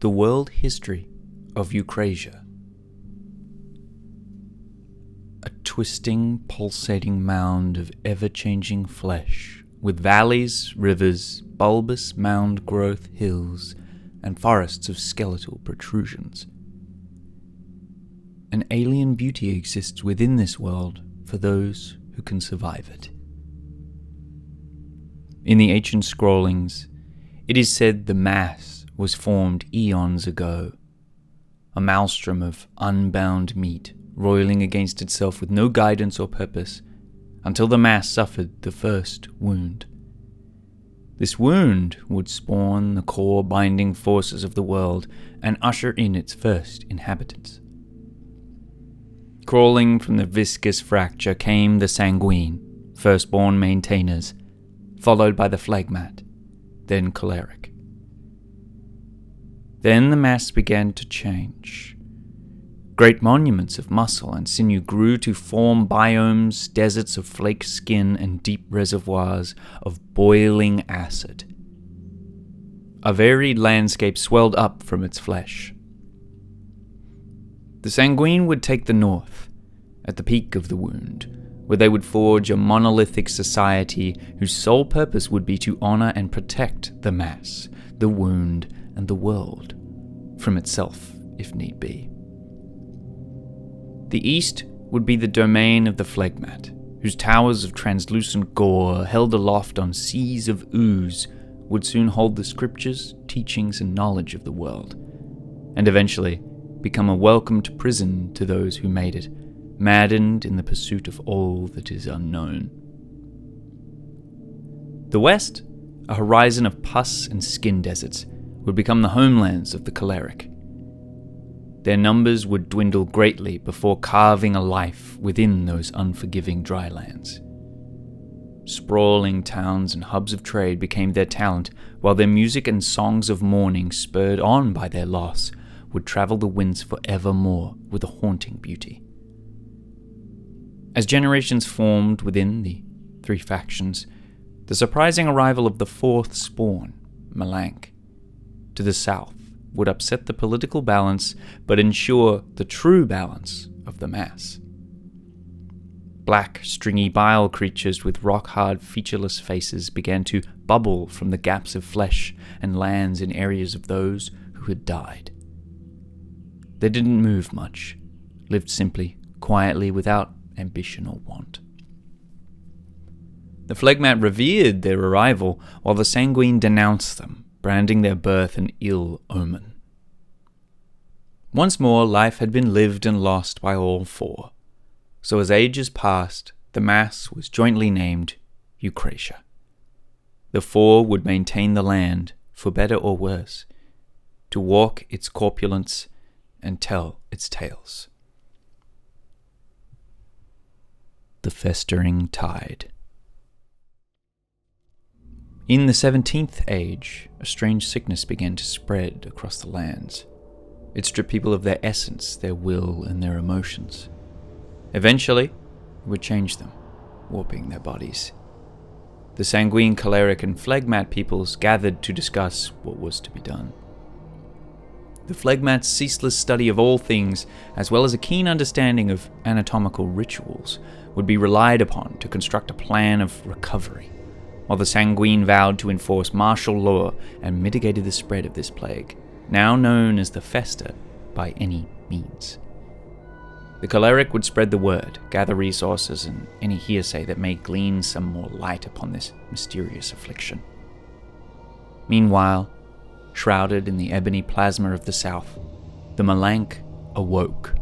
The World History of Eucrasia. A twisting, pulsating mound of ever-changing flesh, with valleys, rivers, bulbous mound-growth hills, and forests of skeletal protrusions. An alien beauty exists within this world for those who can survive it. In the ancient scrollings, it is said the mass was formed eons ago, a maelstrom of unbound meat roiling against itself with no guidance or purpose, until the mass suffered the first wound. This wound would spawn the core binding forces of the world and usher in its first inhabitants. Crawling from the viscous fracture came the sanguine, firstborn maintainers, followed by the phlegmat, then choleric. Then the mass began to change. Great monuments of muscle and sinew grew to form biomes, deserts of flake skin, and deep reservoirs of boiling acid. A varied landscape swelled up from its flesh. The sanguine would take the north, at the peak of the wound, where they would forge a monolithic society whose sole purpose would be to honor and protect the mass, the wound, and the world from itself, if need be. The east would be the domain of the phlegmat, whose towers of translucent gore, held aloft on seas of ooze, would soon hold the scriptures, teachings, and knowledge of the world, and eventually become a welcomed prison to those who made it, maddened in the pursuit of all that is unknown. The west, a horizon of pus and skin deserts, would become the homelands of the choleric. Their numbers would dwindle greatly before carving a life within those unforgiving drylands. Sprawling towns and hubs of trade became their talent, while their music and songs of mourning, spurred on by their loss, would travel the winds forevermore with a haunting beauty. As generations formed within the three factions, the surprising arrival of the fourth spawn, Malan, to the south, would upset the political balance, but ensure the true balance of the mass. Black, stringy bile creatures with rock-hard, featureless faces began to bubble from the gaps of flesh and lands in areas of those who had died. They didn't move much, lived simply, quietly, without ambition or want. The phlegmat revered their arrival, while the sanguine denounced them, branding their birth an ill omen. Once more, life had been lived and lost by all four, so as ages passed, the mass was jointly named Eucrasia. The four would maintain the land, for better or worse, to walk its corpulence and tell its tales. The festering tide. In the 17th age, a strange sickness began to spread across the lands. It stripped people of their essence, their will, and their emotions. Eventually, it would change them, warping their bodies. The sanguine, choleric, and phlegmat peoples gathered to discuss what was to be done. The phlegmat's ceaseless study of all things, as well as a keen understanding of anatomical rituals, would be relied upon to construct a plan of recovery, while the sanguine vowed to enforce martial law and mitigated the spread of this plague, now known as the fester, by any means. The choleric would spread the word, gather resources, and any hearsay that may glean some more light upon this mysterious affliction. Meanwhile, shrouded in the ebony plasma of the south, the Malan awoke,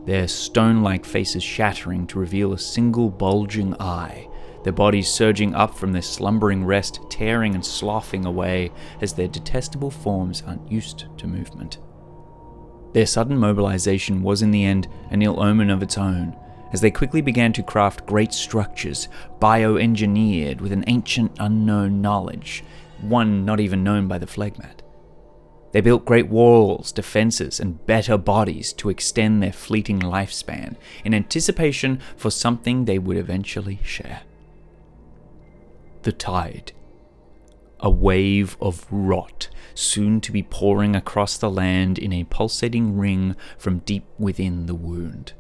their stone-like faces shattering to reveal a single bulging eye, their bodies surging up from their slumbering rest, tearing and sloughing away as their detestable forms aren't used to movement. Their sudden mobilization was in the end an ill omen of its own, as they quickly began to craft great structures, bioengineered with an ancient unknown knowledge, one not even known by the phlegmat. They built great walls, defenses, and better bodies to extend their fleeting lifespan in anticipation for something they would eventually share. The tide. a wave of rot, soon to be pouring across the land in a pulsating ring from deep within the wound.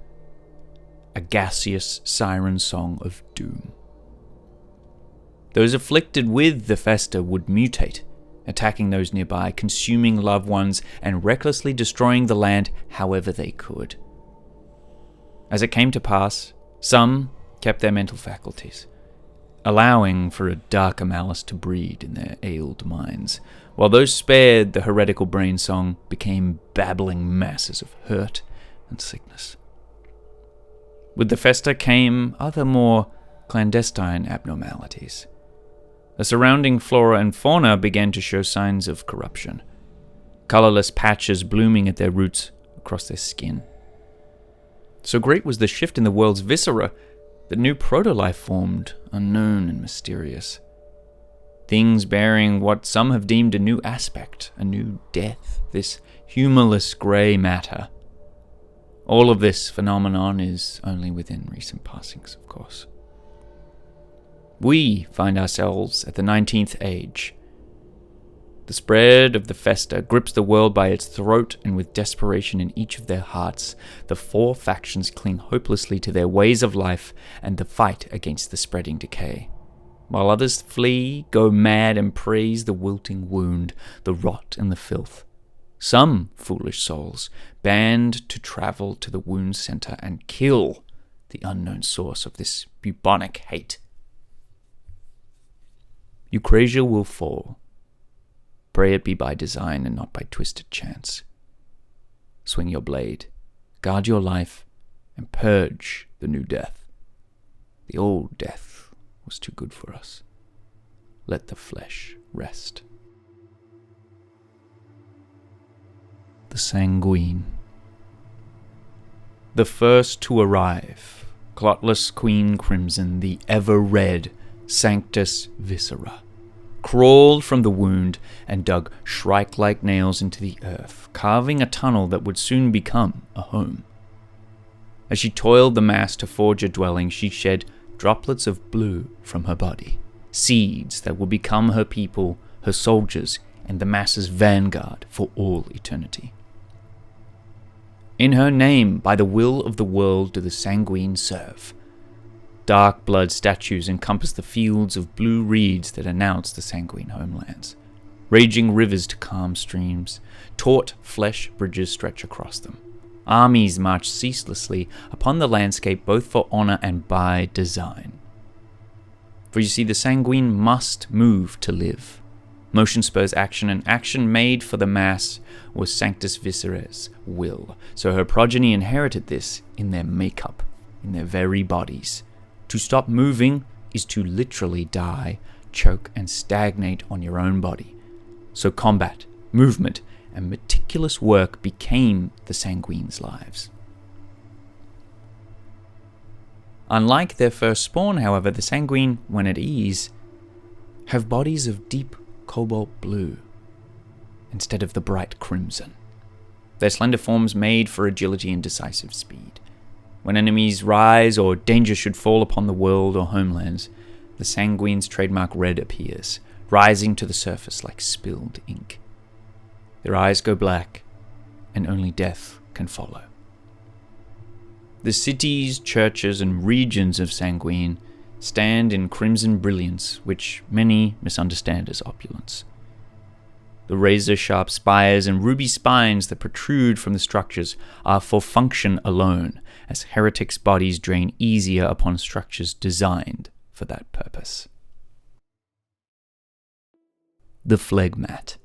A gaseous siren song of doom. Those afflicted with the fester would mutate, attacking those nearby, consuming loved ones, and recklessly destroying the land however they could. As it came to pass, some kept their mental faculties, allowing for a darker malice to breed in their ailed minds, while those spared the heretical brain song became babbling masses of hurt and sickness. With the festa came other more clandestine abnormalities. The surrounding flora and fauna began to show signs of corruption, colorless patches blooming at their roots across their skin. So great was the shift in the world's viscera that new proto-life formed, unknown and mysterious. Things bearing what some have deemed a new aspect, a new death, this humorless grey matter. All of this phenomenon is only within recent passings, of course. We find ourselves at the 19th age. The spread of the festa grips the world by its throat, and with desperation in each of their hearts, the four factions cling hopelessly to their ways of life and the fight against the spreading decay. While others flee, go mad, and praise the wilting wound, the rot and the filth. Some foolish souls band to travel to the wound center and kill the unknown source of this bubonic hate. Eucrasia will fall. Pray it be by design and not by twisted chance. Swing your blade, guard your life, and purge the new death. The old death was too good for us. Let the flesh rest. The sanguine. The first to arrive, clotless Queen Crimson, the ever-red Sanctus Viscera, crawled from the wound and dug shrike-like nails into the earth, carving a tunnel that would soon become a home. As she toiled the mass to forge a dwelling, she shed droplets of blue from her body, seeds that would become her people, her soldiers, and the mass's vanguard for all eternity. In her name, by the will of the world, do the sanguine serve. Dark blood statues encompass the fields of blue reeds that announce the sanguine homelands. Raging rivers to calm streams, taut flesh bridges stretch across them. Armies march ceaselessly upon the landscape both for honor and by design. For you see, the sanguine must move to live. Motion spurs action, and action made for the mass was Sanctus Viscera's will, so her progeny inherited this in their makeup, in their very bodies. To stop moving is to literally die, choke, and stagnate on your own body. So combat, movement, and meticulous work became the sanguine's lives. Unlike their first spawn, however, the sanguine, when at ease, have bodies of deep cobalt blue instead of the bright crimson. Their slender forms made for agility and decisive speed. When enemies rise or danger should fall upon the world or homelands, the sanguine's trademark red appears, rising to the surface like spilled ink. Their eyes go black, and only death can follow. The cities, churches, and regions of sanguine stand in crimson brilliance, which many misunderstand as opulence. The razor-sharp spires and ruby spines that protrude from the structures are for function alone, as heretics' bodies drain easier upon structures designed for that purpose. The phlegmat.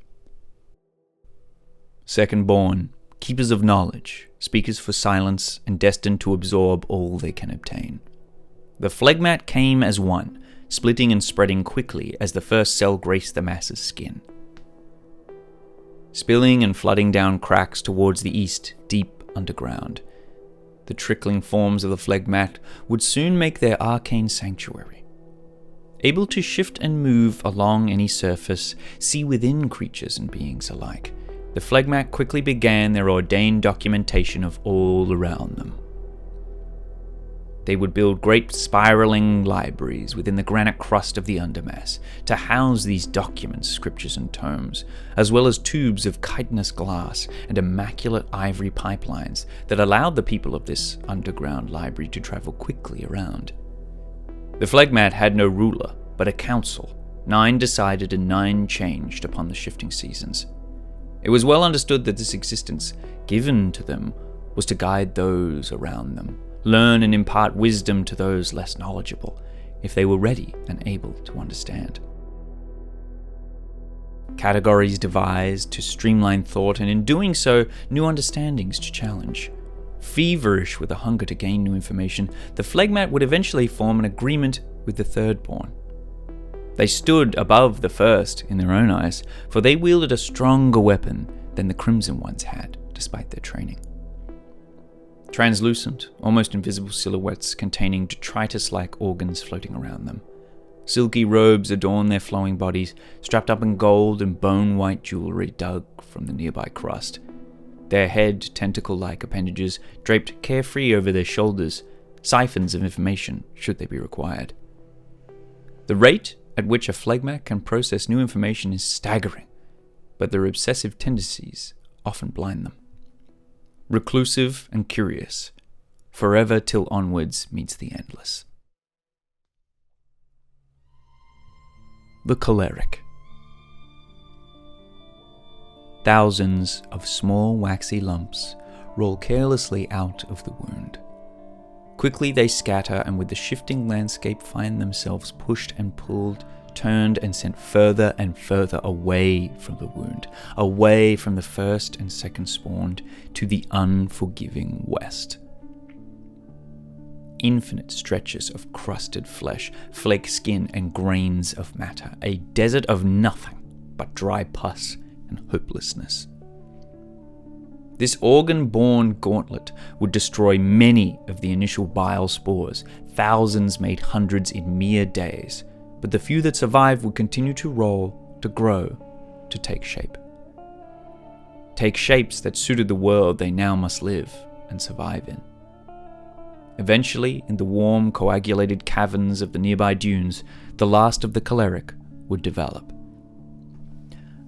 Second-born, keepers of knowledge, speakers for silence, and destined to absorb all they can obtain. The phlegmat came as one, splitting and spreading quickly as the first cell graced the mass's skin. Spilling and flooding down cracks towards the east, deep underground. The trickling forms of the phlegmat would soon make their arcane sanctuary. Able to shift and move along any surface, see within creatures and beings alike, the phlegmat quickly began their ordained documentation of all around them. They would build great spiraling libraries within the granite crust of the undermass to house these documents, scriptures and tomes, as well as tubes of chitinous glass and immaculate ivory pipelines that allowed the people of this underground library to travel quickly around. The phlegmat had no ruler, but a council. 9 decided and 9 changed upon the shifting seasons. It was well understood that this existence given to them was to guide those around them, learn and impart wisdom to those less knowledgeable, if they were ready and able to understand. Categories devised to streamline thought, and in doing so, new understandings to challenge. Feverish with a hunger to gain new information, the phlegmat would eventually form an agreement with the thirdborn. They stood above the first in their own eyes, for they wielded a stronger weapon than the Crimson Ones had, despite their training. Translucent, almost invisible silhouettes containing detritus-like organs floating around them. Silky robes adorn their flowing bodies, strapped up in gold and bone-white jewelry dug from the nearby crust. Their head, tentacle-like appendages draped carefree over their shoulders, siphons of information should they be required. The rate at which a phlegmat can process new information is staggering, but their obsessive tendencies often blind them. Reclusive and curious, forever till onwards meets the endless. The choleric. Thousands of small waxy lumps roll carelessly out of the wound. Quickly they scatter, and with the shifting landscape find themselves pushed and pulled, turned and sent further and further away from the wound, away from the first and second spawned, to the unforgiving west. Infinite stretches of crusted flesh, flake skin and grains of matter, a desert of nothing but dry pus and hopelessness. This organ-born gauntlet would destroy many of the initial bile spores. Thousands made hundreds in mere days, but the few that survived would continue to roll, to grow, to take shape. Take shapes that suited the world they now must live and survive in. Eventually, in the warm, coagulated caverns of the nearby dunes, the last of the choleric would develop.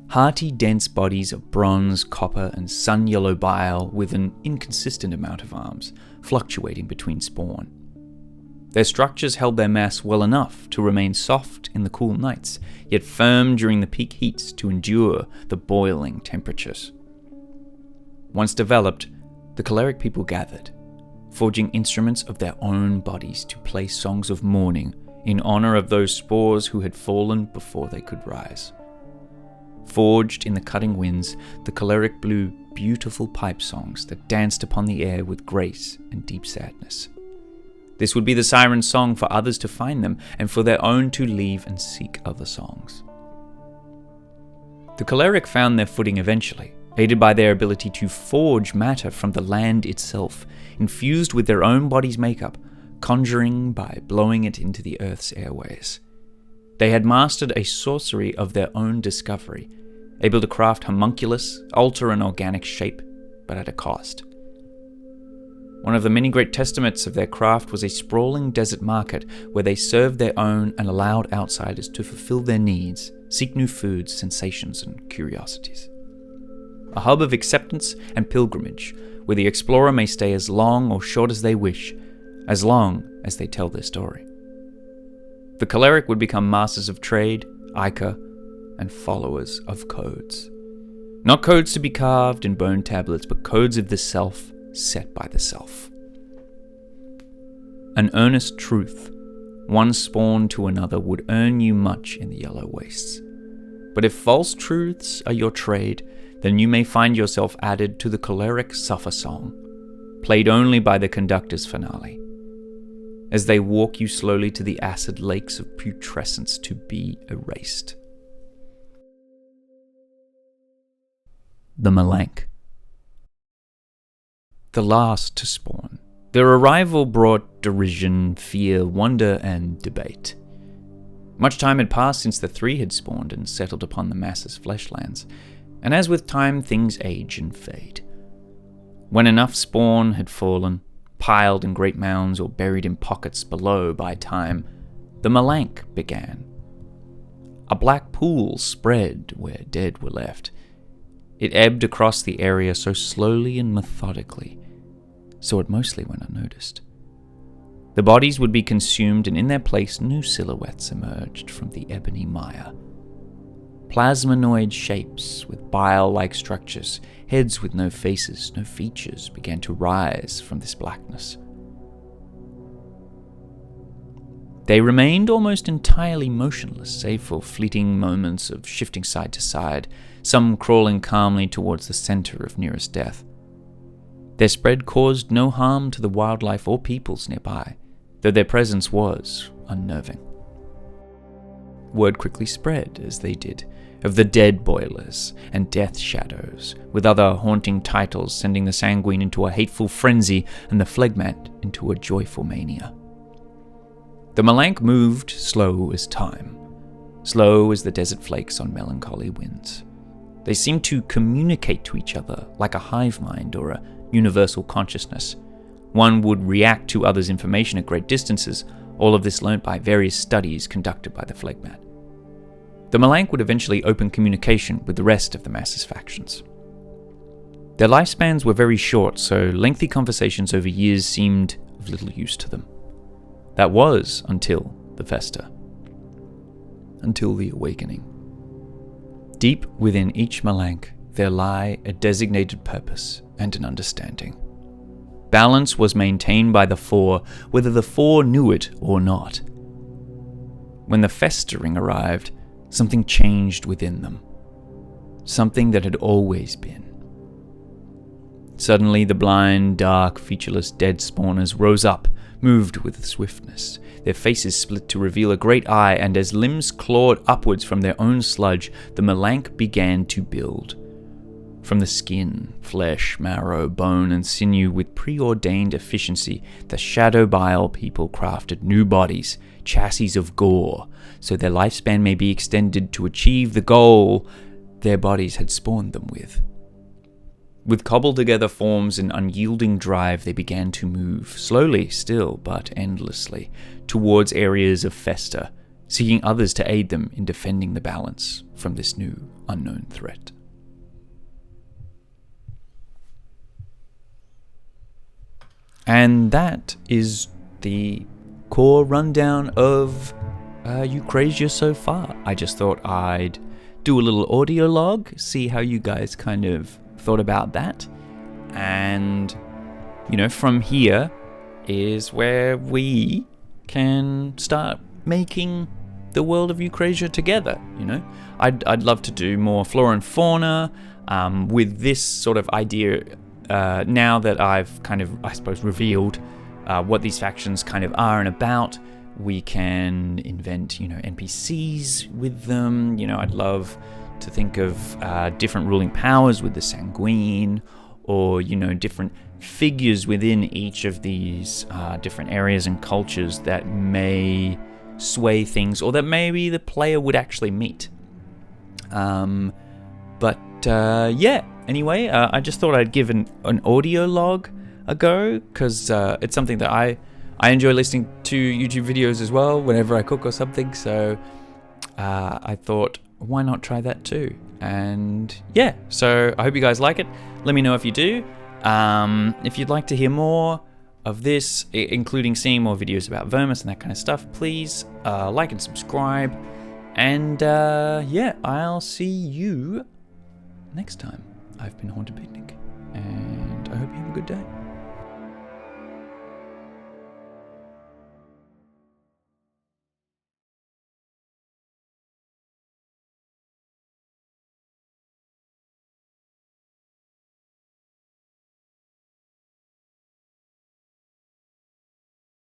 Hearty, dense bodies of bronze, copper, and sun-yellow bile with an inconsistent amount of arms, fluctuating between spawn. Their structures held their mass well enough to remain soft in the cool nights, yet firm during the peak heats to endure the boiling temperatures. Once developed, the choleric people gathered, forging instruments of their own bodies to play songs of mourning in honor of those spores who had fallen before they could rise. Forged in the cutting winds, the choleric blew beautiful pipe songs that danced upon the air with grace and deep sadness. This would be the siren's song for others to find them, and for their own to leave and seek other songs. The choleric found their footing eventually, aided by their ability to forge matter from the land itself, infused with their own body's makeup, conjuring by blowing it into the earth's airways. They had mastered a sorcery of their own discovery, able to craft homunculus, alter an organic shape, but at a cost. One of the many great testaments of their craft was a sprawling desert market where they served their own and allowed outsiders to fulfill their needs, seek new foods, sensations, and curiosities. A hub of acceptance and pilgrimage, where the explorer may stay as long or short as they wish, as long as they tell their story. The choleric would become masters of trade, Ica, and followers of codes. Not codes to be carved in bone tablets, but codes of the self, set by the self. An earnest truth, one spawn to another, would earn you much in the yellow wastes. But if false truths are your trade, then you may find yourself added to the choleric suffer song, played only by the conductor's finale, as they walk you slowly to the acid lakes of putrescence to be erased. The Malank. The last to spawn. Their arrival brought derision, fear, wonder, and debate. Much time had passed since the 3 had spawned and settled upon the masses' fleshlands, and as with time things age and fade. When enough spawn had fallen, piled in great mounds or buried in pockets below by time, the malan began. A black pool spread where dead were left. It ebbed across the area so slowly and methodically, so it mostly went unnoticed. The bodies would be consumed, and in their place new silhouettes emerged from the ebony mire. Plasmanoid shapes with bile-like structures, heads with no faces, no features, began to rise from this blackness. They remained almost entirely motionless, save for fleeting moments of shifting side to side, some crawling calmly towards the center of nearest death. Their spread caused no harm to the wildlife or peoples nearby, though their presence was unnerving. Word quickly spread, as they did, of the dead boilers and death shadows, with other haunting titles sending the sanguine into a hateful frenzy and the phlegmat into a joyful mania. The malan moved slow as time, slow as the desert flakes on melancholy winds. They seemed to communicate to each other like a hive mind or a universal consciousness. One would react to others' information at great distances, all of this learnt by various studies conducted by the phlegmat. The malan would eventually open communication with the rest of the Masses factions. Their lifespans were very short, so lengthy conversations over years seemed of little use to them. That was until the Festa. Until the awakening. Deep within each malan there lie a designated purpose and an understanding. Balance was maintained by the Four, whether the Four knew it or not. When the festering arrived, something changed within them. Something that had always been. Suddenly the blind, dark, featureless dead spawners rose up, moved with swiftness. Their faces split to reveal a great eye, and as limbs clawed upwards from their own sludge, the malan began to build. From the skin, flesh, marrow, bone, and sinew with preordained efficiency, the Shadow Bile people crafted new bodies, chassis of gore, so their lifespan may be extended to achieve the goal their bodies had spawned them with. With cobbled-together forms and unyielding drive, they began to move, slowly still, but endlessly, towards areas of Festa, seeking others to aid them in defending the balance from this new, unknown threat. And that is the core rundown of Eucrasia so far. I just thought I'd do a little audio log, see how you guys kind of thought about that, and from here is where we can start making the world of Eucrasia together. I'd love to do more flora and fauna with this sort of idea now that I've kind of, I suppose, revealed what these factions kind of are and about. We can invent NPCs with them. I'd love to think of different ruling powers with the sanguine, or different figures within each of these different areas and cultures that may sway things, or that maybe the player would actually meet. Anyway, I just thought I'd give an audio log a go, because it's something that I enjoy listening to YouTube videos as well whenever I cook or something, so I thought, why not try that too? And yeah, so I hope you guys like it. Let me know if you do. If you'd like to hear more of this, including seeing more videos about Vermis and that kind of stuff, please like and subscribe. And I'll see you next time. I've been Haunted Picnic, and I hope you have a good day.